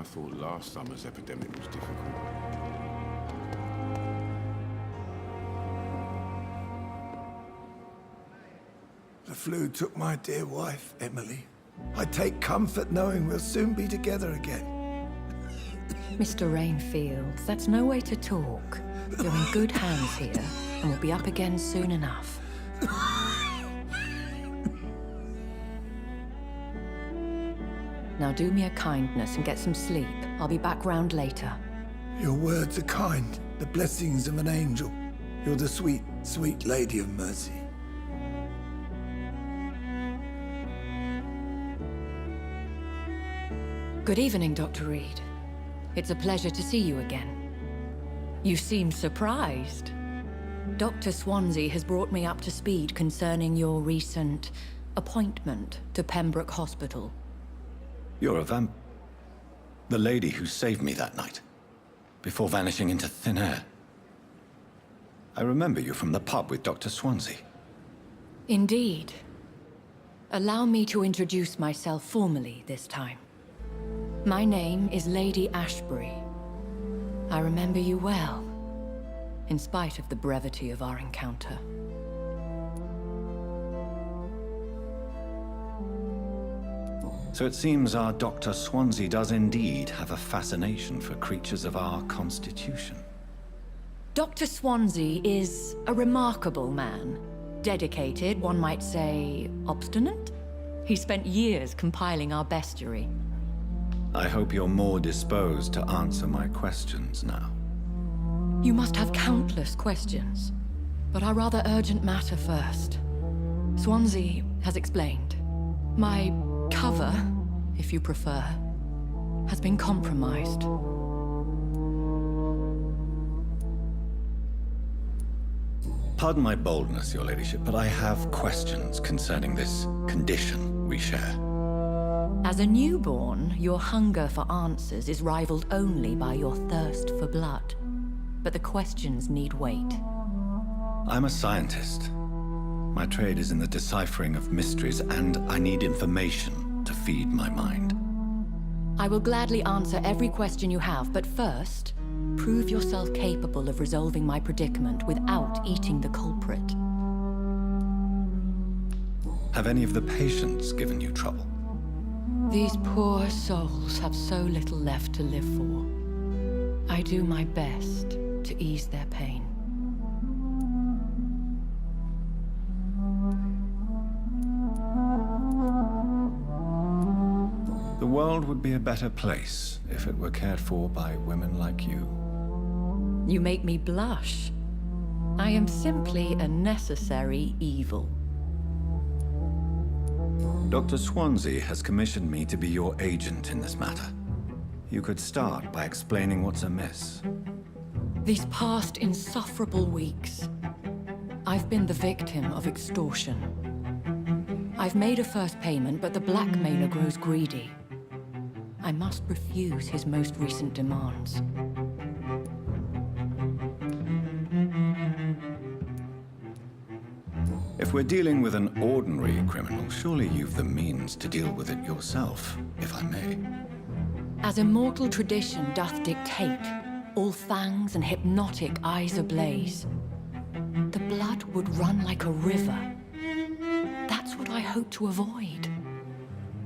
thought last summer's epidemic was difficult. The flu took my dear wife, Emily. I take comfort knowing we'll soon be together again. Mr. Rainfield, that's no way to talk. You're in good hands here, and we'll be up again soon enough. Now do me a kindness and get some sleep. I'll be back round later. Your words are kind, the blessings of an angel. You're the sweet, sweet Lady of Mercy. Good evening, Dr. Reid. It's a pleasure to see you again. You seem surprised. Dr. Swansea has brought me up to speed concerning your recent appointment to Pembroke Hospital. You're a the lady who saved me that night, before vanishing into thin air. I remember you from the pub with Dr. Swansea. Indeed. Allow me to introduce myself formally this time. My name is Lady Ashbury. I remember you well, in spite of the brevity of our encounter. So it seems our Dr. Swansea does indeed have a fascination for creatures of our constitution. Dr. Swansea is a remarkable man. Dedicated, one might say, obstinate? He spent years compiling our bestiary. I hope you're more disposed to answer my questions now. You must have countless questions, but our rather urgent matter first. Swansea has explained. My cover, if you prefer, has been compromised. Pardon my boldness, your ladyship, but I have questions concerning this condition we share. As a newborn, your hunger for answers is rivaled only by your thirst for blood. But the questions need wait. I'm a scientist. My trade is in the deciphering of mysteries, and I need information to feed my mind. I will gladly answer every question you have, but first, prove yourself capable of resolving my predicament without eating the culprit. Have any of the patients given you trouble? These poor souls have so little left to live for. I do my best to ease their pain. The world would be a better place if it were cared for by women like you. You make me blush. I am simply a necessary evil. Dr. Swansea has commissioned me to be your agent in this matter. You could start by explaining what's amiss. These past insufferable weeks, I've been the victim of extortion. I've made a first payment, but the blackmailer grows greedy. I must refuse his most recent demands. If we're dealing with an ordinary criminal, surely you've the means to deal with it yourself, if I may. As immortal tradition doth dictate, all fangs and hypnotic eyes ablaze, the blood would run like a river. That's what I hope to avoid.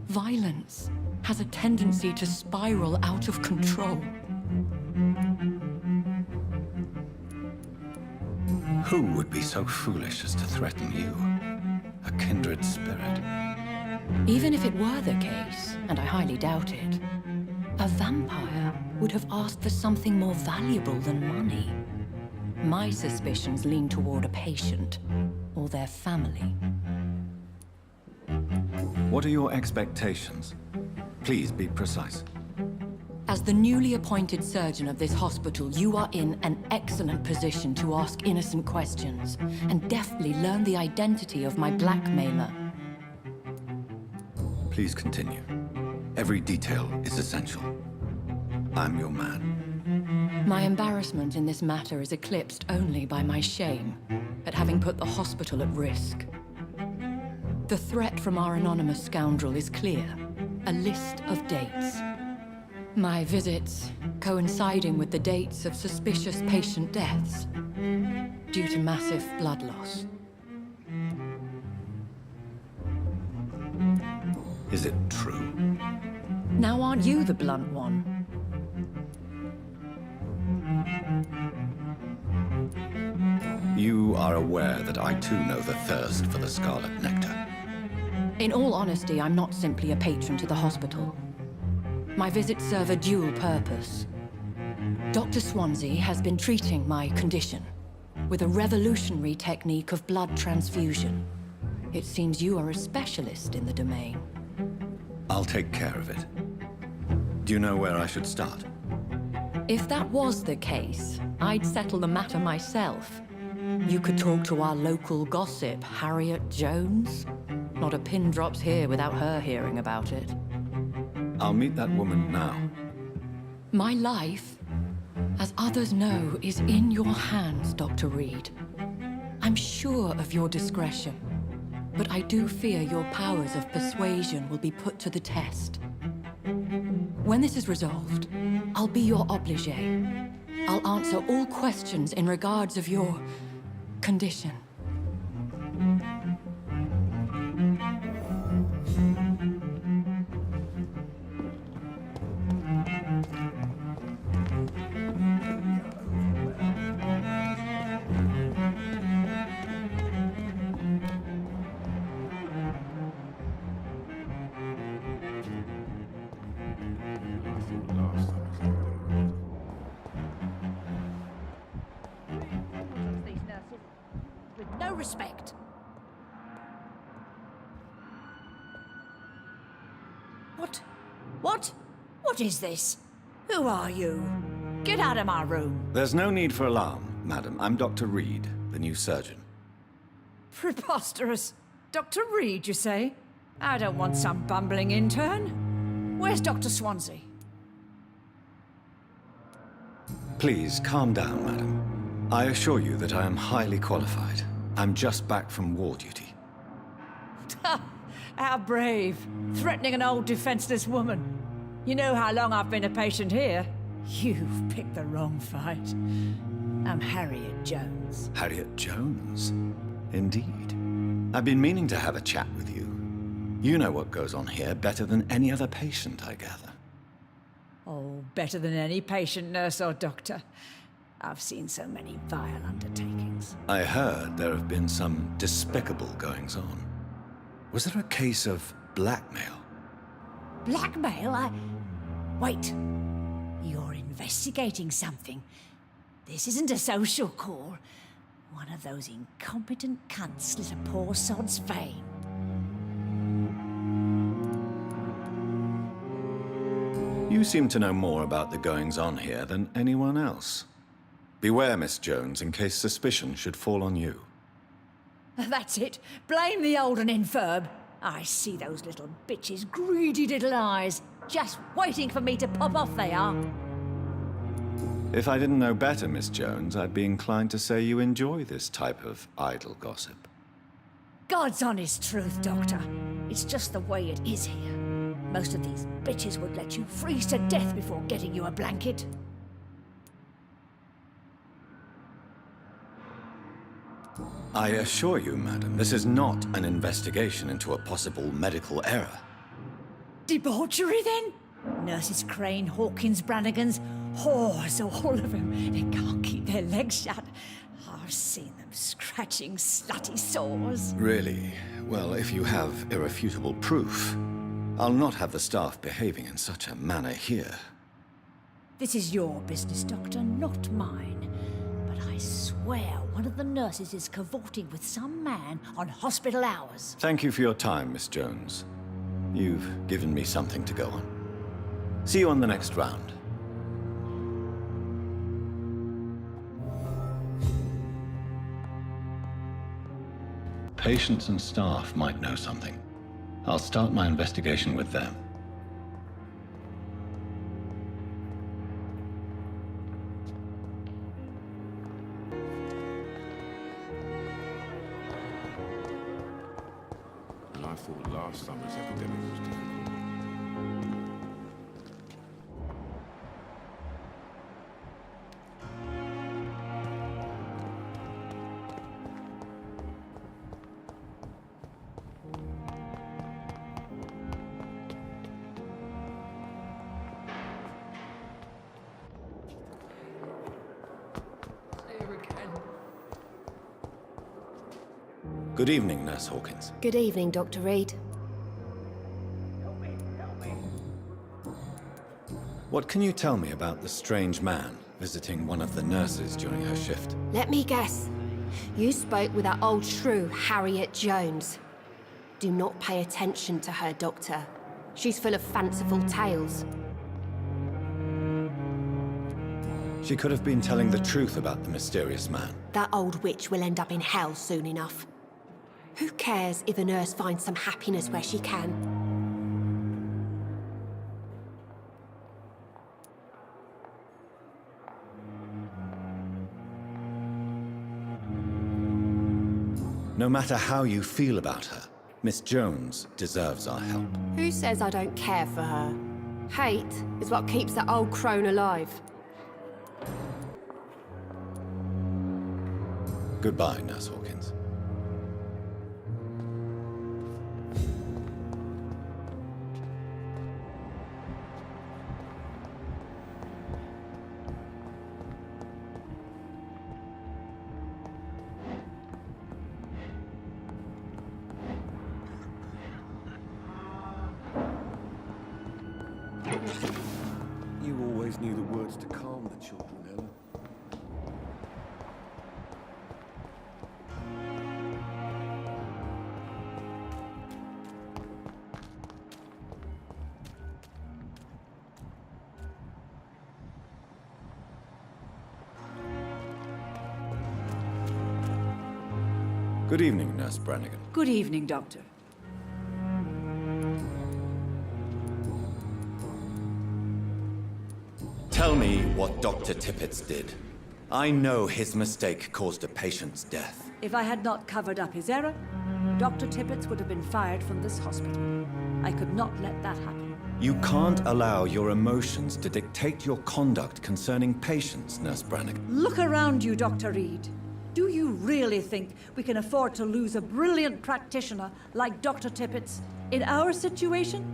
Violence has a tendency to spiral out of control. Who would be so foolish as to threaten you? A kindred spirit. Even if it were the case, and I highly doubt it, a vampire would have asked for something more valuable than money. My suspicions lean toward a patient or their family. What are your expectations? Please be precise. As the newly appointed surgeon of this hospital, you are in an excellent position to ask innocent questions and deftly learn the identity of my blackmailer. Please continue. Every detail is essential. I'm your man. My embarrassment in this matter is eclipsed only by my shame at having put the hospital at risk. The threat from our anonymous scoundrel is clear. A list of dates. My visits coinciding with the dates of suspicious patient deaths due to massive blood loss. Is it true? Now aren't you the blunt one? You are aware that I too know the thirst for the scarlet nectar. In all honesty, I'm not simply a patron to the hospital. My visits serve a dual purpose. Dr. Swansea has been treating my condition with a revolutionary technique of blood transfusion. It seems you are a specialist in the domain. I'll take care of it. Do you know where I should start? If that was the case, I'd settle the matter myself. You could talk to our local gossip, Harriet Jones. Not a pin drops here without her hearing about it. I'll meet that woman now. My life, as others know, is in your hands, Dr. Reid. I'm sure of your discretion, but I do fear your powers of persuasion will be put to the test. When this is resolved, I'll be your obligé. I'll answer all questions in regards of your condition. These nurses with no respect. What is this? Who are you? Get out of my room. There's no need for alarm, madam. I'm Dr. Reid, the new surgeon. Preposterous. Dr. Reid, you say? I don't want some bumbling intern. Where's Dr. Swansea? Please, calm down, madam. I assure you that I am highly qualified. I'm just back from war duty. How brave. Threatening an old defenseless woman. You know how long I've been a patient here? You've picked the wrong fight. I'm Harriet Jones. Harriet Jones? Indeed. I've been meaning to have a chat with you. You know what goes on here better than any other patient, I gather. Oh, better than any patient, nurse or doctor. I've seen so many vile undertakings. I heard there have been some despicable goings-on. Was there a case of blackmail? Blackmail? Wait. You're investigating something. This isn't a social call. One of those incompetent cunts slit a poor sod's vein. You seem to know more about the goings-on here than anyone else. Beware, Miss Jones, in case suspicion should fall on you. That's it. Blame the old and infirm. I see those little bitches' greedy little eyes. Just waiting for me to pop off, they are. If I didn't know better, Miss Jones, I'd be inclined to say you enjoy this type of idle gossip. God's honest truth, Doctor. It's just the way it is here. Most of these bitches would let you freeze to death before getting you a blanket. I assure you, madam, this is not an investigation into a possible medical error. Debauchery, then? Nurses Crane, Hawkins, Brannigans, whores, all of them. They can't keep their legs shut. I've seen them scratching slutty sores. Really? Well, if you have irrefutable proof, I'll not have the staff behaving in such a manner here. This is your business, Doctor, not mine. But I swear one of the nurses is cavorting with some man on hospital hours. Thank you for your time, Miss Jones. You've given me something to go on. See you on the next round. Patients and staff might know something. I'll start my investigation with them. And I thought last summer's epidemic was difficult. Good evening, Nurse Hawkins. Good evening, Dr. Reid. What can you tell me about the strange man visiting one of the nurses during her shift? Let me guess. You spoke with that old shrew, Harriet Jones. Do not pay attention to her, Doctor. She's full of fanciful tales. She could have been telling the truth about the mysterious man. That old witch will end up in hell soon enough. Who cares if a nurse finds some happiness where she can? No matter how you feel about her, Miss Jones deserves our help. Who says I don't care for her? Hate is what keeps that old crone alive. Goodbye, Nurse Hawkins. You always knew the words to calm the children, Ella. Good evening, Nurse Brannigan. Good evening, Doctor. Tell me what Dr. Tippett did. I know his mistake caused a patient's death. If I had not covered up his error, Dr. Tippett would have been fired from this hospital. I could not let that happen. You can't allow your emotions to dictate your conduct concerning patients, Nurse Brannigan. Look around you, Dr. Reid. Do you really think we can afford to lose a brilliant practitioner like Dr. Tippett in our situation?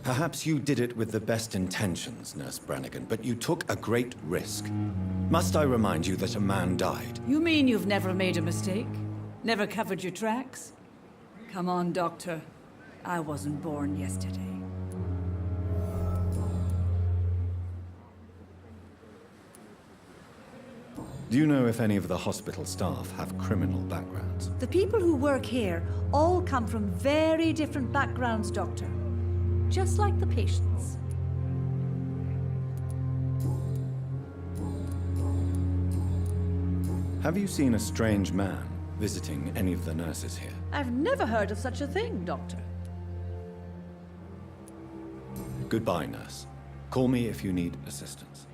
Perhaps you did it with the best intentions, Nurse Brannigan, but you took a great risk. Must I remind you that a man died? You mean you've never made a mistake? Never covered your tracks? Come on, Doctor. I wasn't born yesterday. Do you know if any of the hospital staff have criminal backgrounds? The people who work here all come from very different backgrounds, Doctor. Just like the patients. Have you seen a strange man visiting any of the nurses here? I've never heard of such a thing, Doctor. Goodbye, nurse. Call me if you need assistance.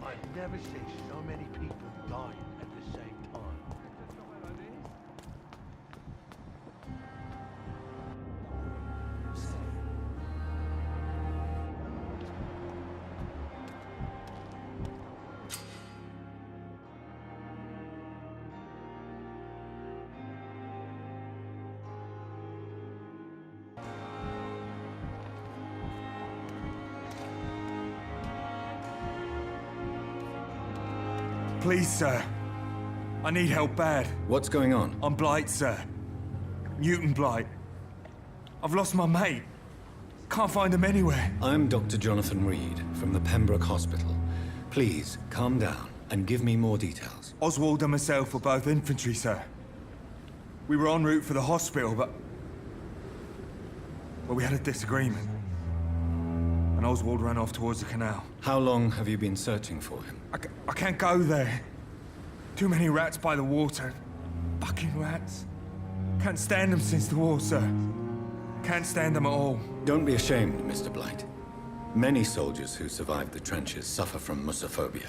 I've never seen so many people dying at the same time. Please, sir. I need help bad. What's going on? I'm Blight, sir. Newton Blight. I've lost my mate. Can't find him anywhere. I'm Dr. Jonathan Reid from the Pembroke Hospital. Please, calm down and give me more details. Oswald and myself were both infantry, sir. We were en route for the hospital, but we had a disagreement. And Oswald ran off towards the canal. How long have you been searching for him? I can't go there. Too many rats by the water. Fucking rats. Can't stand them since the war, sir. Can't stand them at all. Don't be ashamed, Mr. Blight. Many soldiers who survived the trenches suffer from musophobia.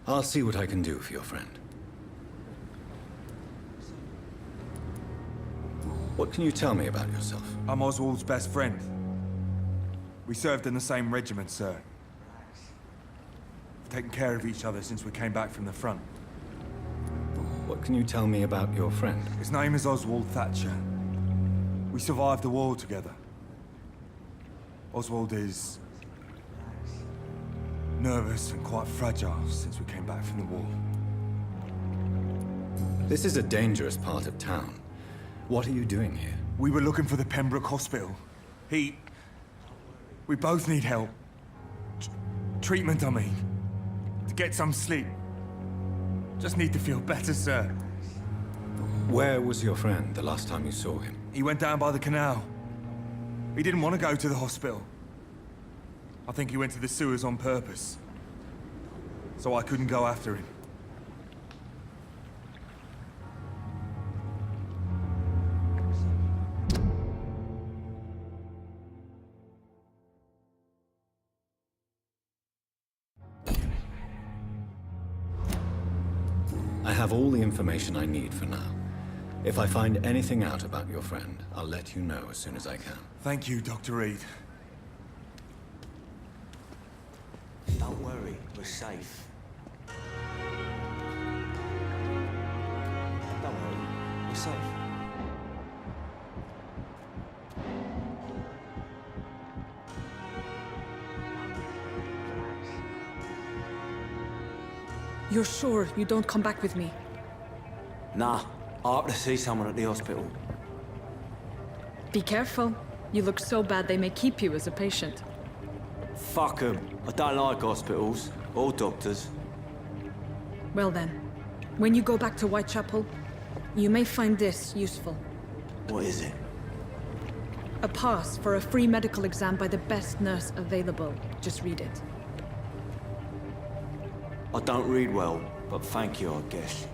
I'll see what I can do for your friend. What can you tell me about yourself? I'm Oswald's best friend. We served in the same regiment, sir. We've taken care of each other since we came back from the front. What can you tell me about your friend? His name is Oswald Thatcher. We survived the war together. Oswald is nervous and quite fragile since we came back from the war. This is a dangerous part of town. What are you doing here? We were looking for the Pembroke Hospital. We both need help. Treatment, I mean. To get some sleep. Just need to feel better, sir. Where was your friend the last time you saw him? He went down by the canal. He didn't want to go to the hospital. I think he went to the sewers on purpose. So I couldn't go after him. I have all the information I need for now. If I find anything out about your friend, I'll let you know as soon as I can. Thank you, Dr. Reid. Don't worry, we're safe. Don't worry, we're safe. You're sure you don't come back with me? Nah, I have to see someone at the hospital. Be careful. You look so bad they may keep you as a patient. Fuck 'em. I don't like hospitals, or doctors. Well then, when you go back to Whitechapel, you may find this useful. What is it? A pass for a free medical exam by the best nurse available. Just read it. I don't read well, but thank you, I guess.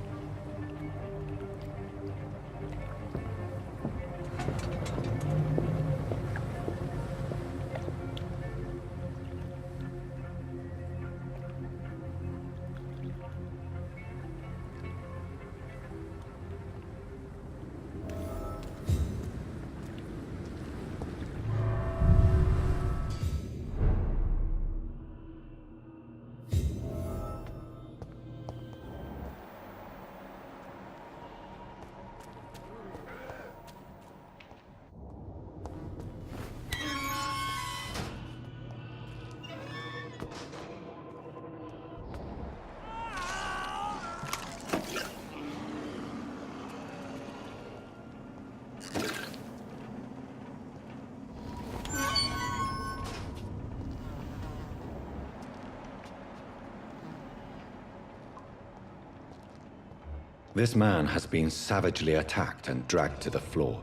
This man has been savagely attacked and dragged to the floor.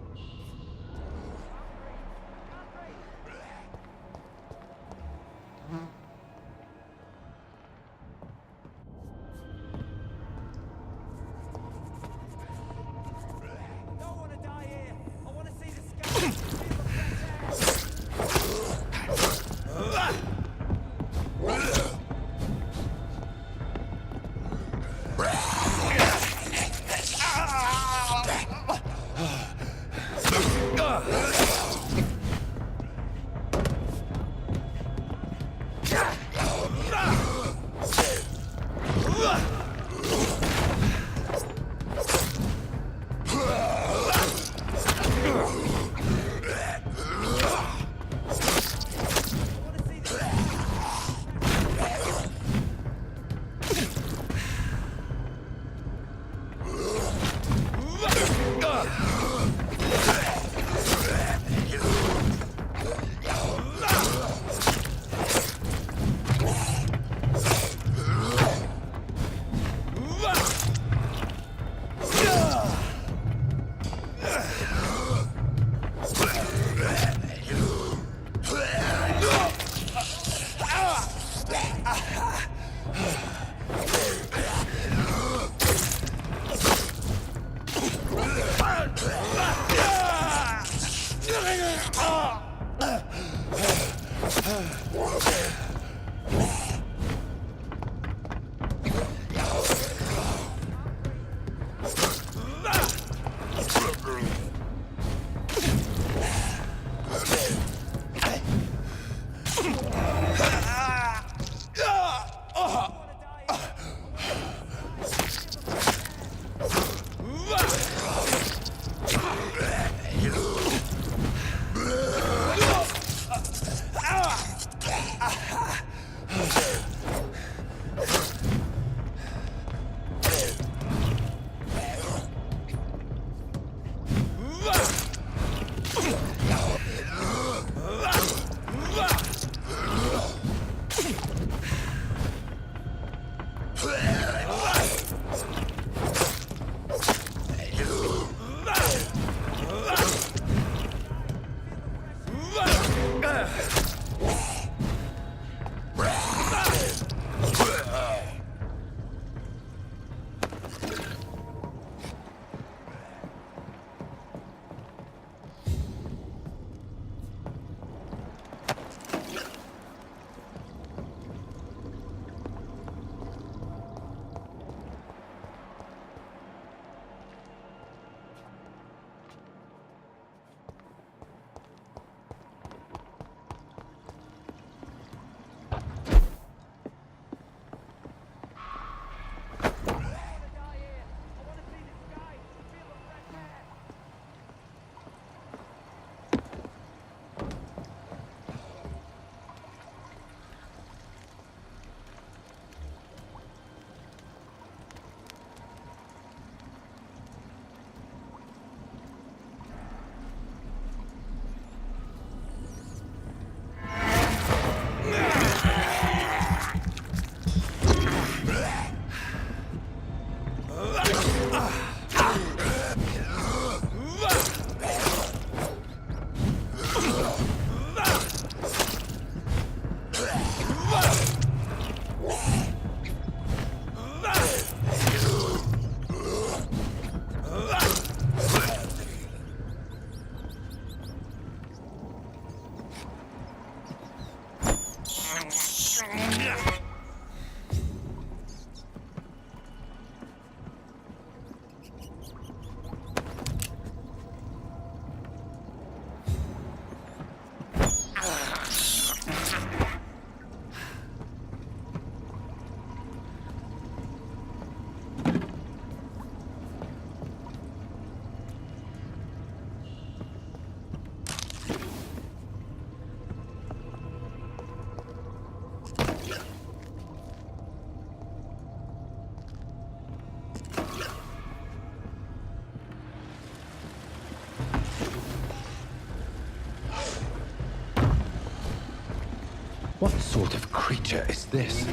creature is this?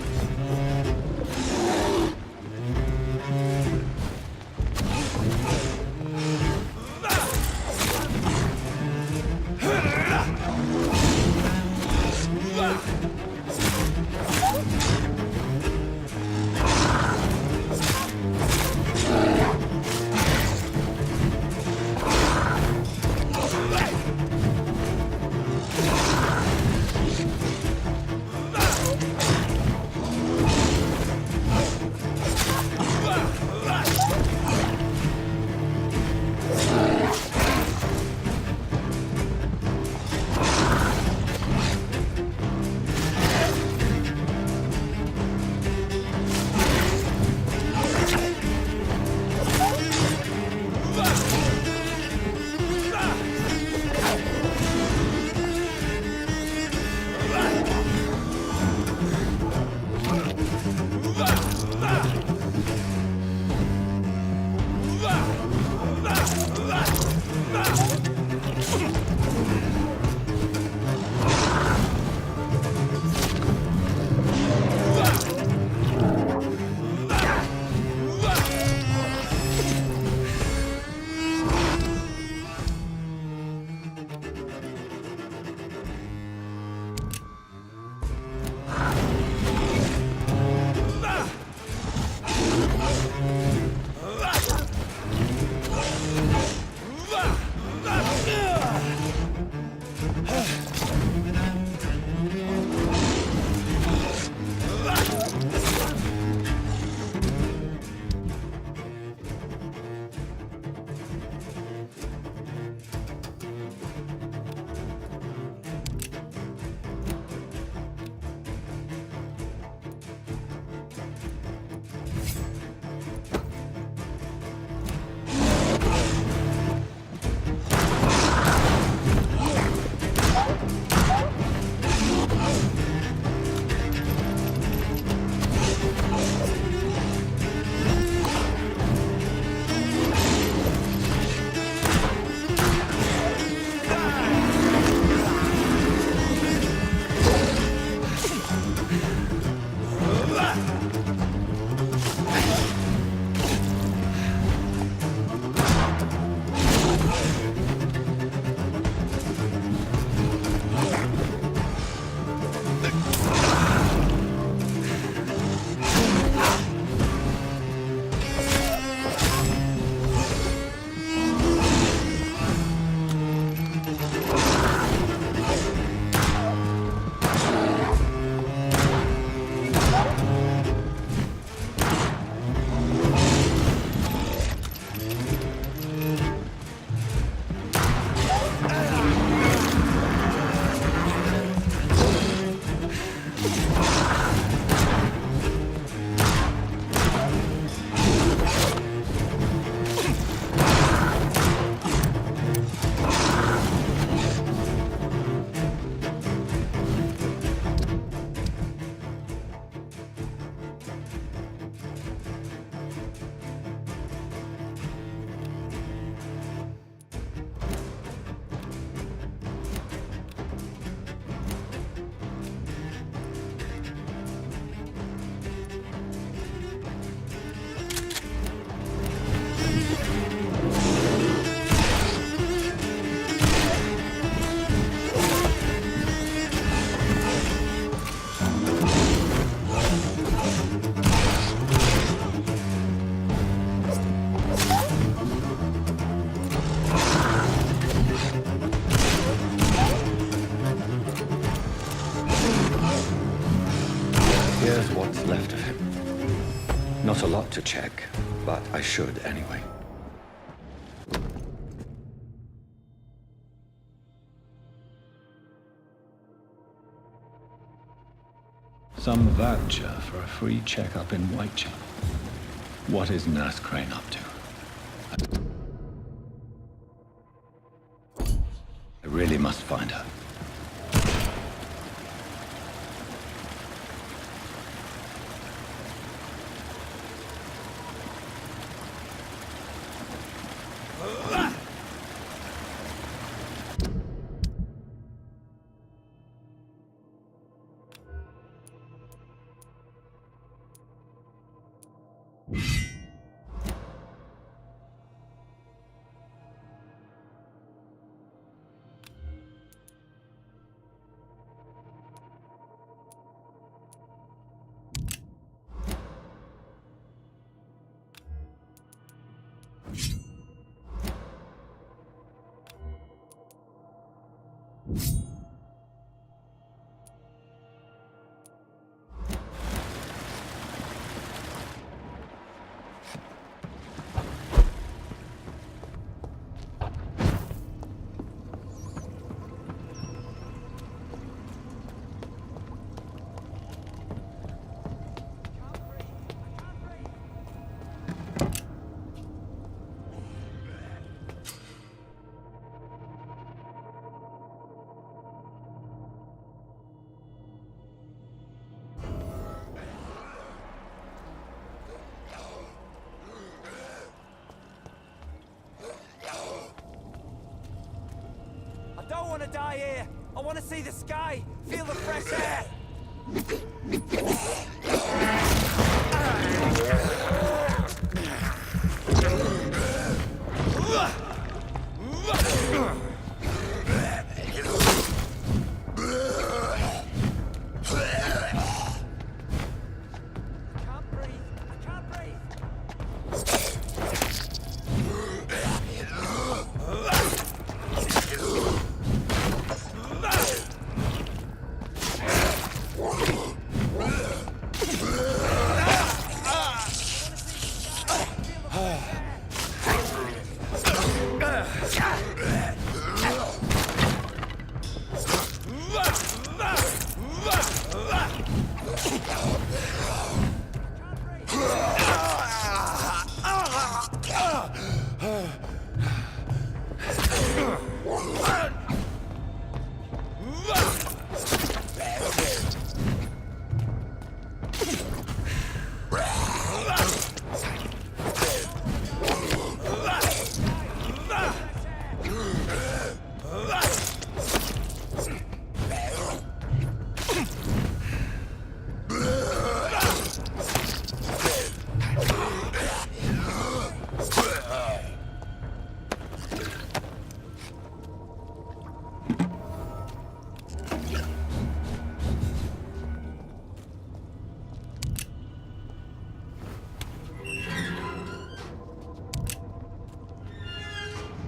Here's what's left of him. Not a lot to check, but I should anyway. Some voucher for a free checkup in Whitechapel. What is Nurse Crane up to? I really must find her. I don't want to die here. I want to see the sky, feel the fresh air.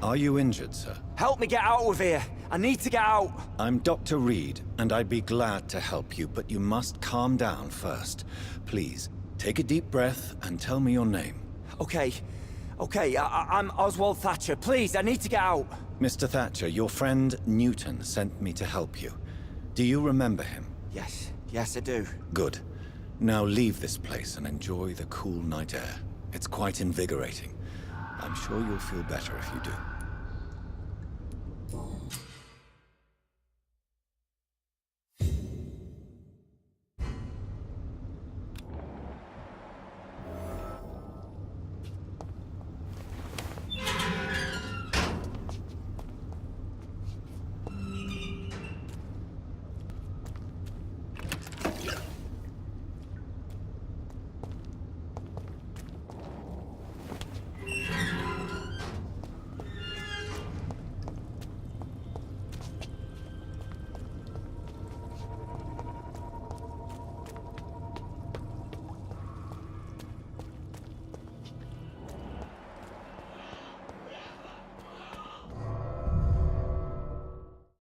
Are you injured, sir? Help me get out of here. I need to get out. I'm Dr. Reid, and I'd be glad to help you, but you must calm down first. Please, take a deep breath and tell me your name. Okay. I'm Oswald Thatcher. Please, I need to get out. Mr. Thatcher, your friend Newton sent me to help you. Do you remember him? Yes, I do. Good. Now leave this place and enjoy the cool night air. It's quite invigorating. I'm sure you'll feel better if you do.